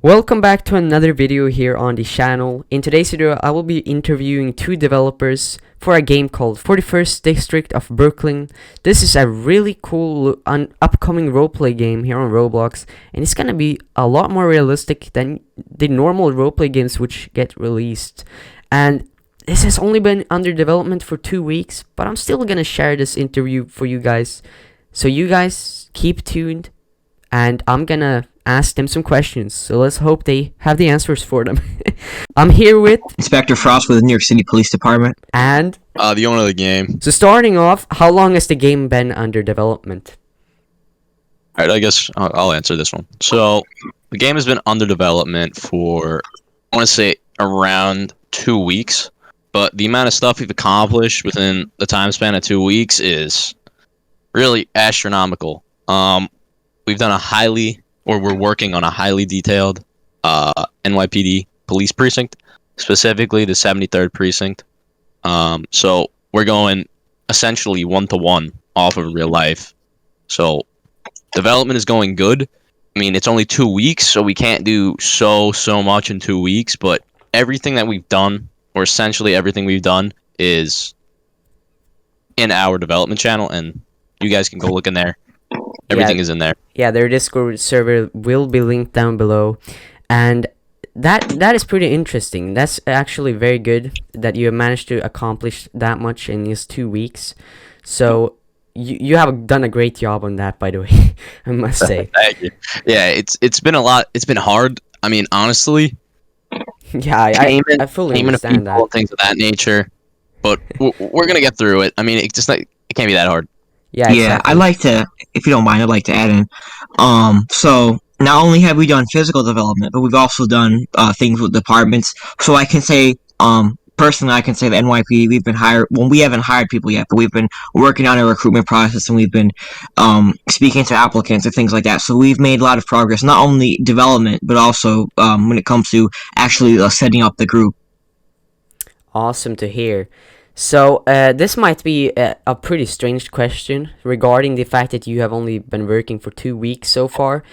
Welcome back to another video here on the channel. In today's video, I will be interviewing two developers for a game called 41st District of Brooklyn. This is a really cool upcoming roleplay game here on Roblox, and it's gonna be a lot more realistic than the normal roleplay games which get released. And this has only been under development for 2 weeks, but I'm still gonna share this interview for you guys. So you guys keep tuned, and I'm gonna ask them some questions, so let's hope they have the answers for them. I'm here with Inspector Frost with the New York City Police Department. And the owner of the game. So starting off, how long has the game been under development? Alright, I guess I'll answer this one. So, the game has been under development for, I want to say, around 2 weeks. But the amount of stuff we've accomplished within the time span of 2 weeks is really astronomical. We've done we're working on a highly detailed NYPD police precinct, specifically the 73rd precinct. So we're going essentially 1-to-1 off of real life. So development is going good. I mean, it's only 2 weeks, so we can't do so much in 2 weeks, but everything that we've done, or essentially everything we've done, is in our development channel, and you guys can go look in there. Everything is in there. Yeah, their Discord server will be linked down below, and that is pretty interesting. That's actually very good that you have managed to accomplish that much in just 2 weeks. So you have done a great job on that, by the way. I must say. Thank you. Yeah, it's been a lot. It's been hard. I mean, honestly. Yeah, I fully understand that. Things of that nature, but we're gonna get through it. I mean, it can't be that hard. Yeah, exactly. I'd like to, if you don't mind, I'd like to add in. So not only have we done physical development, but we've also done things with departments. So I can say, personally, I can say the NYPD, we've been hired. Well, we haven't hired people yet, but we've been working on a recruitment process, and we've been speaking to applicants and things like that. So we've made a lot of progress, not only development, but also when it comes to actually setting up the group. Awesome to hear. So, this might be a pretty strange question regarding the fact that you have only been working for 2 weeks so far.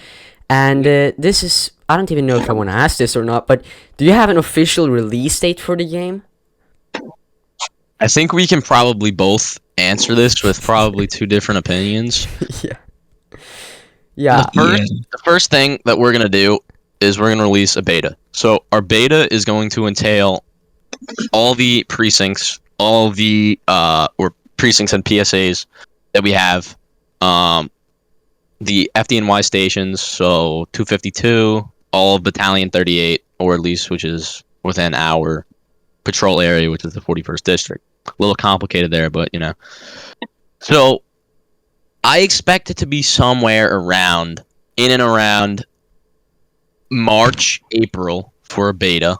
And this is, I don't even know if I want to ask this or not, but do you have an official release date for the game? I think we can probably both answer this with probably two different opinions. Yeah. Yeah. The first thing that we're going to do is we're going to release a beta. So, our beta is going to entail all the precincts, all the or precincts and PSAs that we have, the FDNY stations, so 252, all of Battalion 38, or at least which is within our patrol area, which is the 41st District. A little complicated there, but you know. So I expect it to be somewhere in and around March, April for a beta,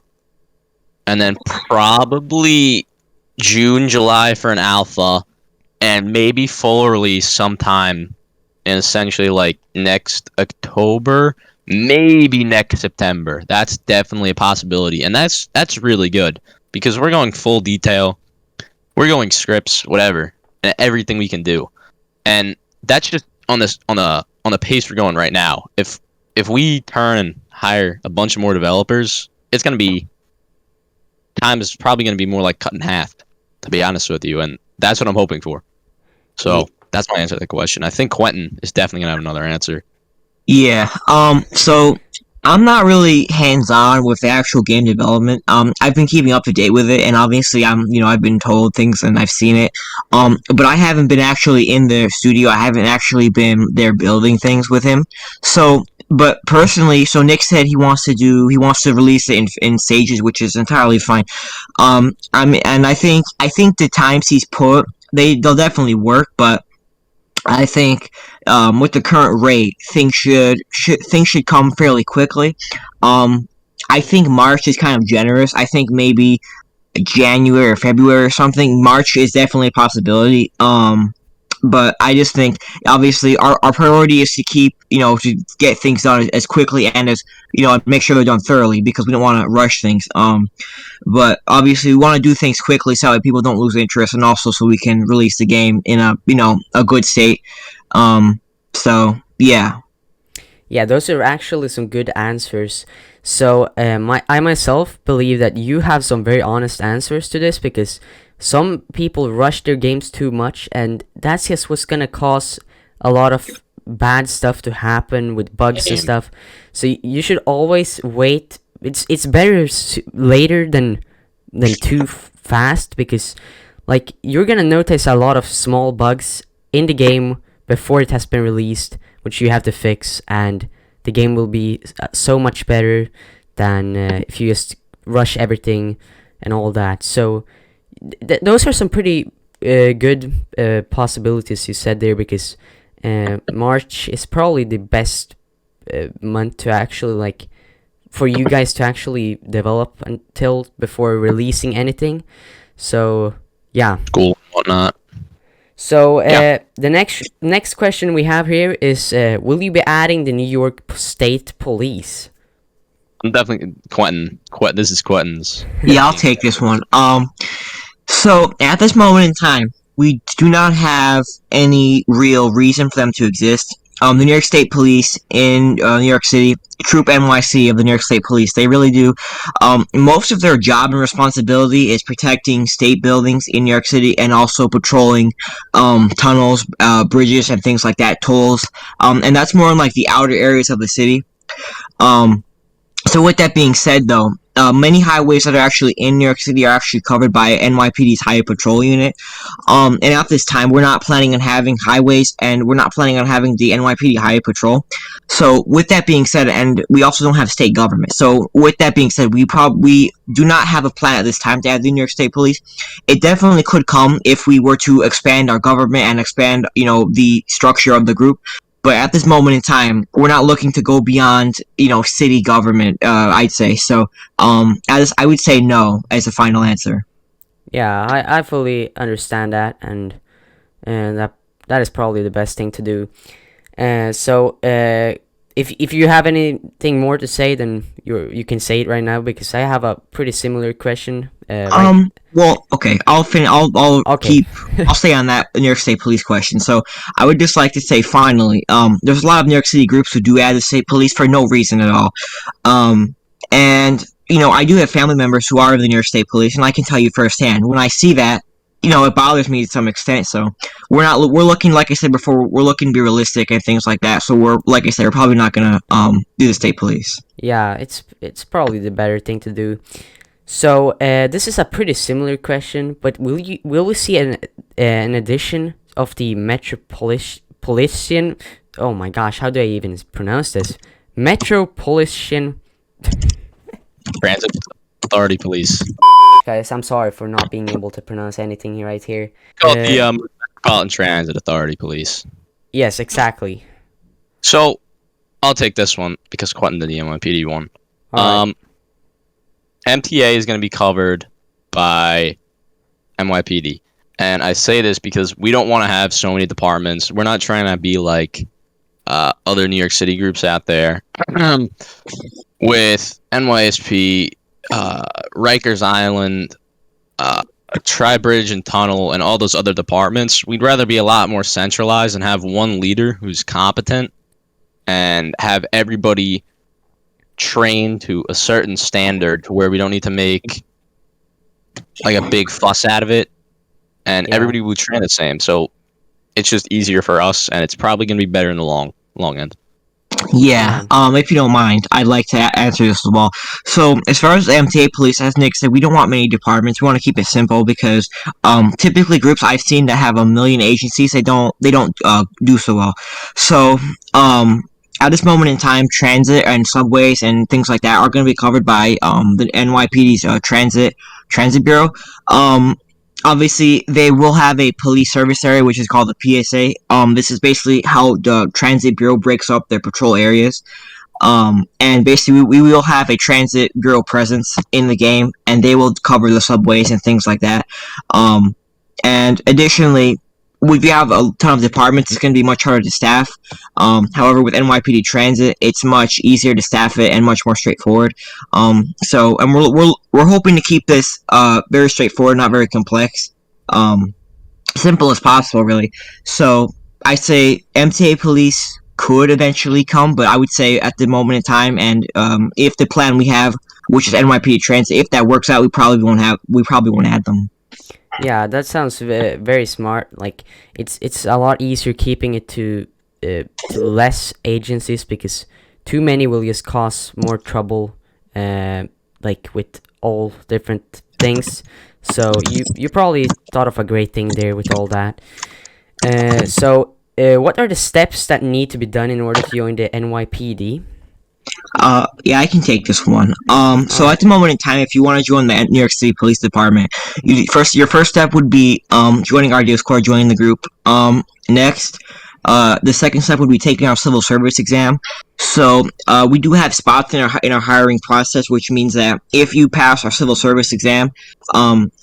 and then probably June, July for an alpha, and maybe full release sometime in essentially like next October, maybe next September. That's definitely a possibility, and that's really good because we're going full detail, we're going scripts, whatever, and everything we can do, and that's just on the pace we're going right now. If we turn and hire a bunch of more developers, it's gonna be time is probably going to be more like cut in half, to be honest with you, and that's what I'm hoping for. So that's my answer to the question. I think Quentin is definitely going to have another answer. Yeah. So I'm not really hands-on with the actual game development. I've been keeping up to date with it, and obviously I've been told things and I've seen it. But I haven't been actually in the studio. I haven't actually been there building things with him. So. But personally, so Nick said he wants to release it in stages, which is entirely fine. And I think the times he's put, they'll definitely work, but I think with the current rate, things should come fairly quickly. I think March is kind of generous. I think maybe January or February or something. March is definitely a possibility. But I just think, obviously, our priority is to to get things done as quickly and as, make sure they're done thoroughly, because we don't want to rush things. But obviously we want to do things quickly so that people don't lose interest, and also so we can release the game in a good state. So, yeah. Yeah, those are actually some good answers. So, I myself believe that you have some very honest answers to this, because some people rush their games too much, and that's just what's gonna cause a lot of bad stuff to happen with bugs and Game. stuff. So you should always wait. It's better later than too fast, because like you're gonna notice a lot of small bugs in the game before it has been released, which you have to fix, and the game will be so much better than if you just rush everything and all that. So those are some pretty good possibilities you said there, because March is probably the best month to actually like for you guys to actually develop until before releasing anything. So yeah. School, whatnot. So Yeah. the next question we have here is, will you be adding the New York State Police? I'm definitely Quentin. This is Quentin's. Yeah, I'll take this one. So at this moment in time, we do not have any real reason for them to exist. The New York State Police in New York City, Troop NYC of the New York State Police, they really do. Most of their job and responsibility is protecting state buildings in New York City and also patrolling tunnels, bridges, and things like that, tolls. And that's more in like the outer areas of the city. So with that being said, though, many highways that are actually in New York City are actually covered by NYPD's Highway Patrol Unit. And at this time, we're not planning on having highways, and we're not planning on having the NYPD Highway Patrol. So with that being said, and we also don't have state government. So with that being said, we do not have a plan at this time to add the New York State Police. It definitely could come if we were to expand our government and expand, the structure of the group. But at this moment in time, we're not looking to go beyond, city government, I'd say. So, I would say no as a final answer. Yeah, I fully understand that, and that is probably the best thing to do. So if you have anything more to say, then you can say it right now, because I have a pretty similar question. Well, okay, I'll Okay. I'll stay on that New York State Police question. So, I would just like to say, finally, there's a lot of New York City groups who do add the state police for no reason at all. And, I do have family members who are in the New York State Police, and I can tell you firsthand, when I see that, it bothers me to some extent. So, we're looking, like I said before, we're looking to be realistic and things like that. So, like I said, we're probably not gonna, do the state police. Yeah, it's probably the better thing to do. So this is a pretty similar question, but will we see an addition of the Metropolitan? Oh my gosh, how do I even pronounce this? Metropolitan. Transit Authority Police. Guys, I'm sorry for not being able to pronounce anything right here. Called the Metropolitan Transit Authority Police. Yes, exactly. So, I'll take this one because Quentin did the NYPD one. All right. MTA is going to be covered by NYPD. And I say this because we don't want to have so many departments. We're not trying to be like other New York City groups out there with NYSP, Rikers Island, Tri-Bridge and Tunnel, and all those other departments. We'd rather be a lot more centralized and have one leader who's competent and have everybody trained to a certain standard to where we don't need to make like a big fuss out of it, and everybody will train the same. So it's just easier for us, and it's probably going to be better in the long end. Yeah, if you don't mind, I'd like to answer this as well. So, as far as the MTA police, as Nick said, we don't want many departments. We want to keep it simple because, typically groups I've seen that have a million agencies, they don't do so well. So, at this moment in time, transit and subways and things like that are going to be covered by the NYPD's transit bureau. Obviously, they will have a police service area, which is called the PSA. This is basically how the transit bureau breaks up their patrol areas. And basically, we will have a transit bureau presence in the game, and they will cover the subways and things like that. And additionally, if you have a ton of departments, it's going to be much harder to staff. However, with NYPD Transit, it's much easier to staff it and much more straightforward. So, and we're hoping to keep this very straightforward, not very complex, simple as possible, really. So, I say MTA Police could eventually come, but I would say at the moment in time, and if the plan we have, which is NYPD Transit, if that works out, we probably won't add them. Yeah, that sounds very smart. Like it's a lot easier keeping it to less agencies, because too many will just cause more trouble, like with all different things. So you probably thought of a great thing there with all that. What are the steps that need to be done in order to join the NYPD? Yeah, I can take this one. All So right. at the moment in time, if you want to join the New York City Police Department, your first step would be joining our Discord, joining the group. Next, the second step would be taking our civil service exam. So we do have spots in our hiring process, which means that if you pass our civil service exam,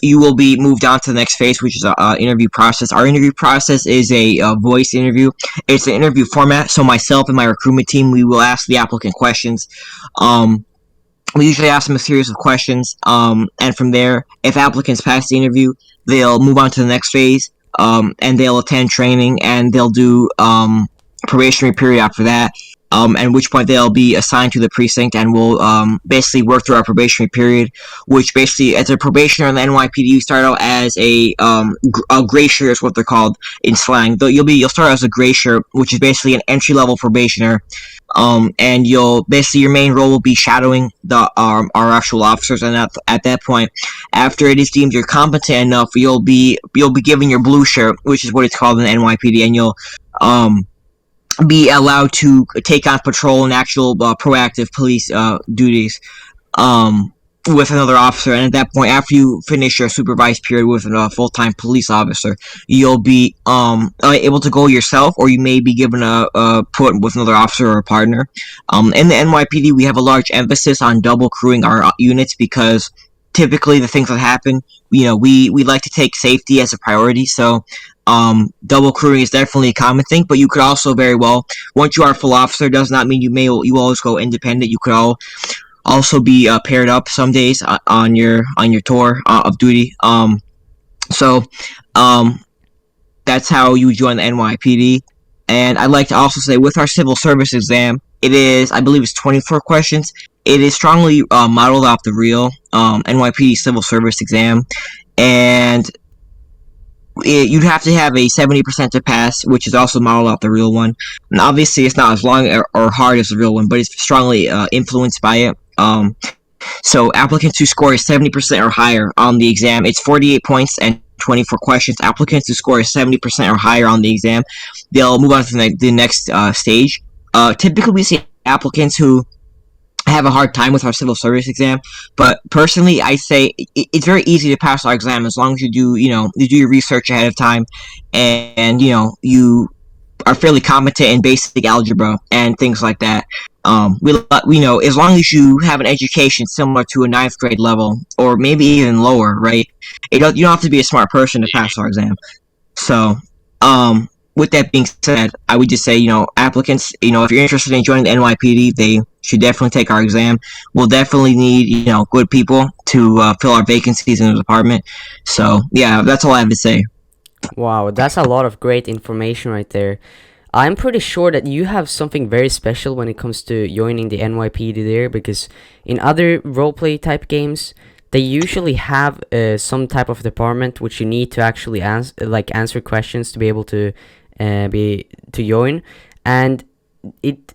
you will be moved on to the next phase, which is a interview process. Our interview process is a voice interview. It's an interview format. So myself and my recruitment team, we will ask the applicant questions. Um, we usually ask them a series of questions, and from there, if applicants pass the interview, they'll move on to the next phase, and they'll attend training, and they'll do probationary period after that. At which point they'll be assigned to the precinct, and will basically work through our probationary period. Which basically, as a probationer in the NYPD, you start out as a gracier is what they're called in slang. You'll start as a gracier, which is basically an entry level probationer, and you'll basically your main role will be shadowing the our actual officers, and at that point, after it is deemed you're competent enough, you'll be given your blue shirt, which is what it's called in the NYPD, and you'll um be allowed to take on patrol and actual proactive police duties. Um, with another officer, and at that point, after you finish your supervised period with a full-time police officer, you'll be able to go yourself, or you may be given a put with another officer or a partner. In the NYPD, we have a large emphasis on double crewing our units, because typically the things that happen, we like to take safety as a priority. So double crewing is definitely a common thing, but you could also very well, once you are a full officer, does not mean you always go independent. You could also be paired up some days on your tour of duty. So um, that's how you join the NYPD. And I'd like to also say, with our civil service exam, it is, I believe, it's 24 questions. It is strongly modeled off the real NYPD civil service exam, and you'd have to have a 70% to pass, which is also modeled off the real one. And obviously, it's not as long or hard as the real one, but it's strongly influenced by it. So applicants who score 70% or higher on the exam, it's 48 points and 24 questions. Applicants who score 70% or higher on the exam, they'll move on to the next stage. Typically, we see applicants who have a hard time with our civil service exam, but personally, I say it's very easy to pass our exam as long as you do your research ahead of time, and you are fairly competent in basic algebra and things like that. We know, as long as you have an education similar to a ninth grade level, or maybe even lower, right? You don't have to be a smart person to pass our exam. So, with that being said, I would just say, applicants, if you're interested in joining the NYPD, they should definitely take our exam. We'll definitely need, good people to fill our vacancies in the department. So, yeah, that's all I have to say. Wow, that's a lot of great information right there. I'm pretty sure that you have something very special when it comes to joining the NYPD there, because in other roleplay type games, they usually have some type of department which you need to actually answer questions to be able to join, and it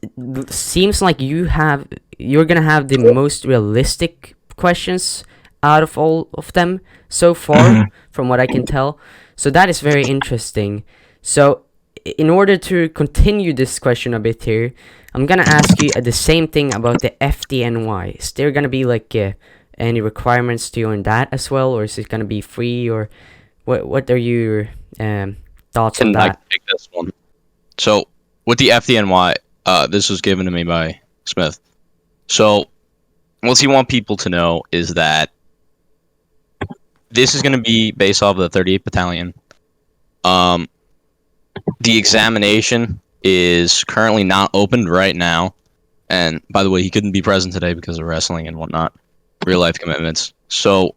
seems like you're gonna have the most realistic questions out of all of them so far, from what I can tell. So that is very interesting. So in order to continue this question a bit here, I'm gonna ask you the same thing about the FDNY. Is there gonna be like any requirements to join that as well, or is it gonna be free, or what are your thoughts on I that? can take this one. So with the FDNY, this was given to me by Smith. So what you want people to know is that this is going to be based off of the 38th Battalion. The examination is currently not opened right now. And by the way, he couldn't be present today because of wrestling and whatnot, real life commitments. So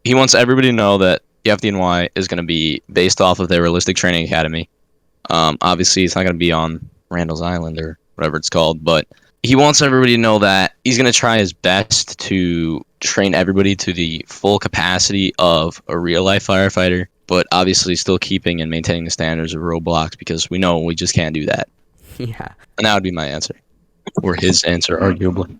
he wants everybody to know that the FDNY is going to be based off of their Realistic Training Academy. Obviously, it's not going to be on Randall's Island or whatever it's called. But he wants everybody to know that he's going to try his best to train everybody to the full capacity of a real life firefighter, but obviously still keeping and maintaining the standards of Roblox, because we know we just can't do that. Yeah. And that would be my answer, or his answer, arguably.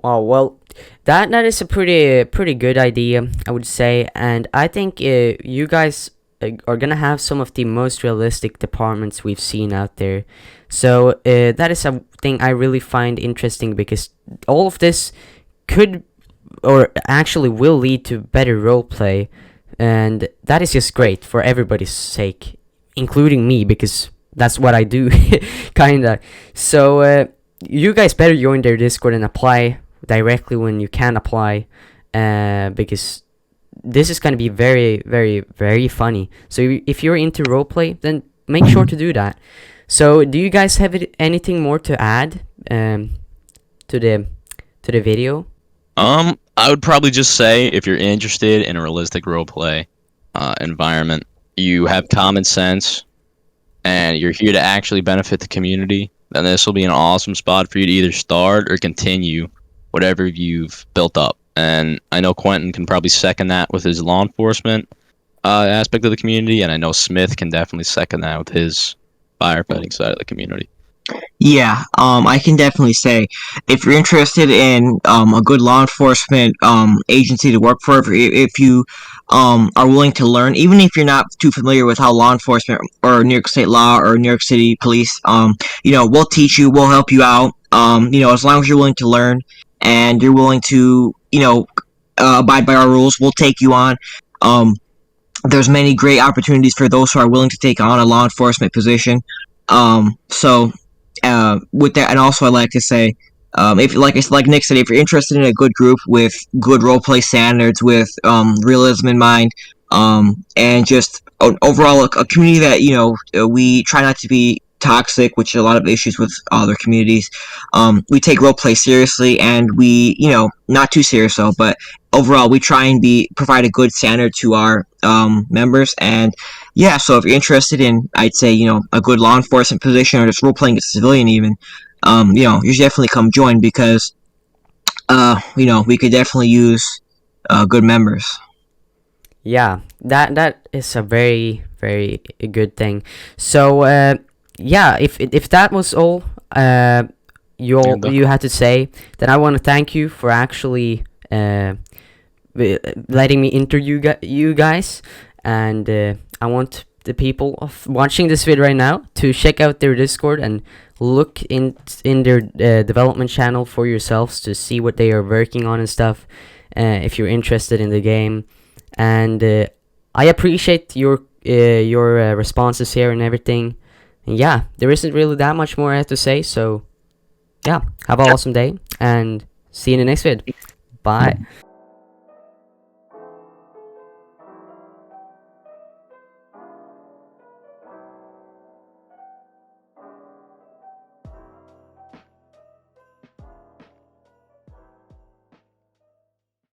Oh, well, that is a pretty good idea, I would say, and I think you guys are gonna have some of the most realistic departments we've seen out there. So that is a thing I really find interesting, because all of this could, or actually will, lead to better roleplay, and that is just great for everybody's sake, including me, because that's what I do, kinda. So you guys better join their Discord and apply directly when you can apply, because this is gonna be very, very, very funny. So if you're into roleplay, then make sure to do that. So do you guys have anything more to add to the video? I would probably just say, if you're interested in a realistic roleplay environment, you have common sense, and you're here to actually benefit the community, then this will be an awesome spot for you to either start or continue whatever you've built up. And I know Quentin can probably second that with his law enforcement aspect of the community, and I know Smith can definitely second that with his firefighting side of the community. Yeah, I can definitely say, if you're interested in a good law enforcement agency to work for, if you are willing to learn, even if you're not too familiar with how law enforcement or New York State law or New York City police, we'll teach you, we'll help you out. As long as you're willing to learn and you're willing to, abide by our rules, we'll take you on. There's many great opportunities for those who are willing to take on a law enforcement position. With that, and also I like to say, if like Nick said, if you're interested in a good group with good roleplay standards, with realism in mind, and just overall a community that we try not to be toxic, which are a lot of issues with other communities. We take roleplay seriously, and we not too serious though, but overall we try and provide a good standard to our members. And yeah, so if you're interested in, I'd say, a good law enforcement position, or just role playing as a civilian even, you should definitely come join, because we could definitely use good members. Yeah, that is a very, very good thing. So yeah, if that was all you had to say, then I want to thank you for actually letting me interview you guys, and I want the people of watching this video right now to check out their Discord and look in their development channel for yourselves to see what they are working on and stuff, if you're interested in the game. And I appreciate your responses here and everything. And yeah, there isn't really that much more I have to say, so yeah, have an awesome day and see you in the next vid. Bye.